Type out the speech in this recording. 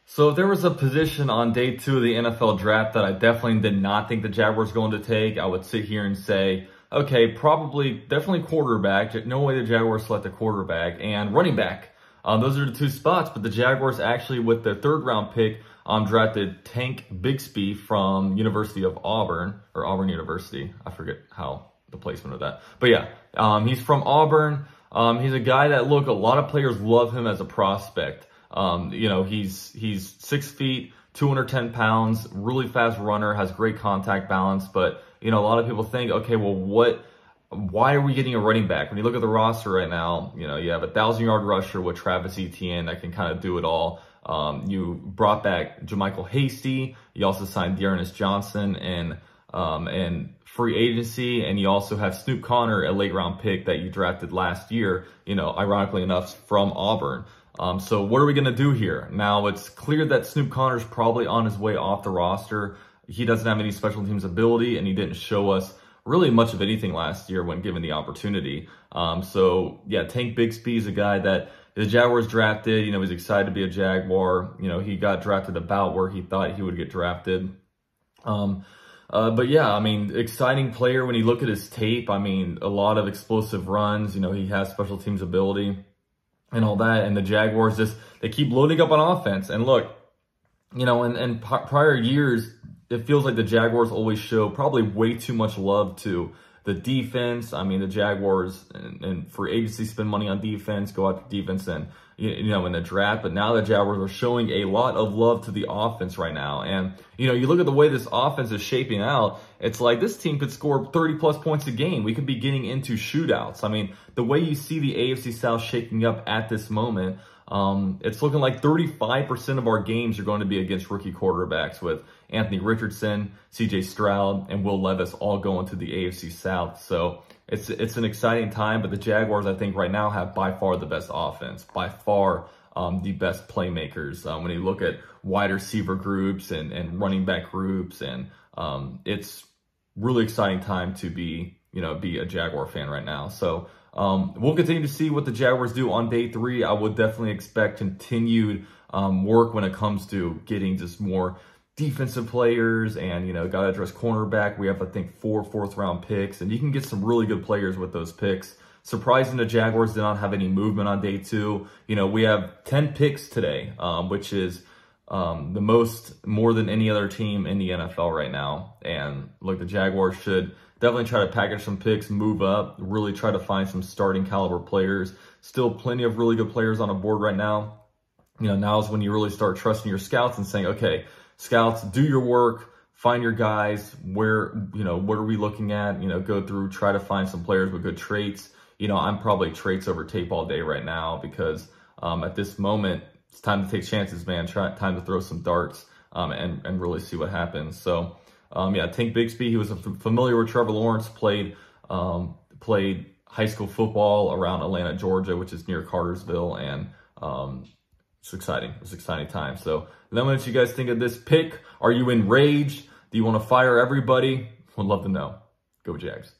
So if there was a position on day 2 of the NFL draft that I definitely did not think the Jaguars were going to take, I would sit here and say, okay, definitely quarterback. No way the Jaguars select a quarterback, and running back. Those are the 2 spots, but the Jaguars actually, with their 3rd round pick, drafted Tank Bigsby from University of Auburn, or Auburn University. I forget how the placement of that. But yeah, he's from Auburn. He's a guy that, look, a lot of players love him as a prospect. You know, he's 6 feet, 210 pounds, really fast runner, has great contact balance. But, you know, a lot of people think, okay, well, why are we getting a running back? When you look at the roster right now, you know, you have a 1,000-yard rusher with Travis Etienne that can kind of do it all. You brought back JaMycal Hasty. You also signed Dearness Johnson and free agency, and you also have Snoop Conner, a late round pick that you drafted last year, you know, ironically enough, from Auburn. So what are we going to do here? Now, it's clear that Snoop Conner's probably on his way off the roster. He doesn't have any special teams ability, and he didn't show us really much of anything last year when given the opportunity. So yeah, Tank Bigsby is a guy that the Jaguars drafted. You know, he's excited to be a Jaguar. You know, he got drafted about where he thought he would get drafted. But yeah, I mean, exciting player when you look at his tape. I mean, a lot of explosive runs. You know, he has special teams ability and all that. And the Jaguars they keep loading up on offense. And look, you know, in prior years, it feels like the Jaguars always show probably way too much love to the defense. I mean, the Jaguars and free agency spend money on defense, go out to defense and, you know, in the draft. But now the Jaguars are showing a lot of love to the offense right now. And, you know, you look at the way this offense is shaping out, it's like this team could score 30-plus points a game. We could be getting into shootouts. I mean, the way you see the AFC South shaking up at this moment, it's looking like 35% of our games are going to be against rookie quarterbacks, with Anthony Richardson, CJ Stroud, and Will Levis all going to the AFC South. So it's an exciting time, but the Jaguars, I think, right now have by far the best offense, by far the best playmakers. When you look at wide receiver groups and running back groups, and it's really exciting time to be a Jaguar fan right now. So we'll continue to see what the Jaguars do on day 3. I would definitely expect continued work when it comes to getting just more defensive players, and, you know, got to address cornerback. We have, I think, 4 4th-round picks, and you can get some really good players with those picks. Surprising the Jaguars did not have any movement on day 2. You know, we have 10 picks today, which is more than any other team in the NFL right now. And look, the Jaguars should definitely try to package some picks, move up, really try to find some starting caliber players. Still plenty of really good players on the board right now. You know, now is when you really start trusting your scouts and saying, okay, scouts, do your work, find your guys. What are we looking at? You know, go through, try to find some players with good traits. You know, I'm probably traits over tape all day right now, because at this moment, it's time to take chances, man. Time to throw some darts and really see what happens. So, yeah, Tank Bigsby, he was familiar with Trevor Lawrence, played high school football around Atlanta, Georgia, which is near Cartersville, and it's exciting. It's an exciting time. So let me know what you guys think of this pick. Are you enraged? Do you want to fire everybody? Would love to know. Go Jags.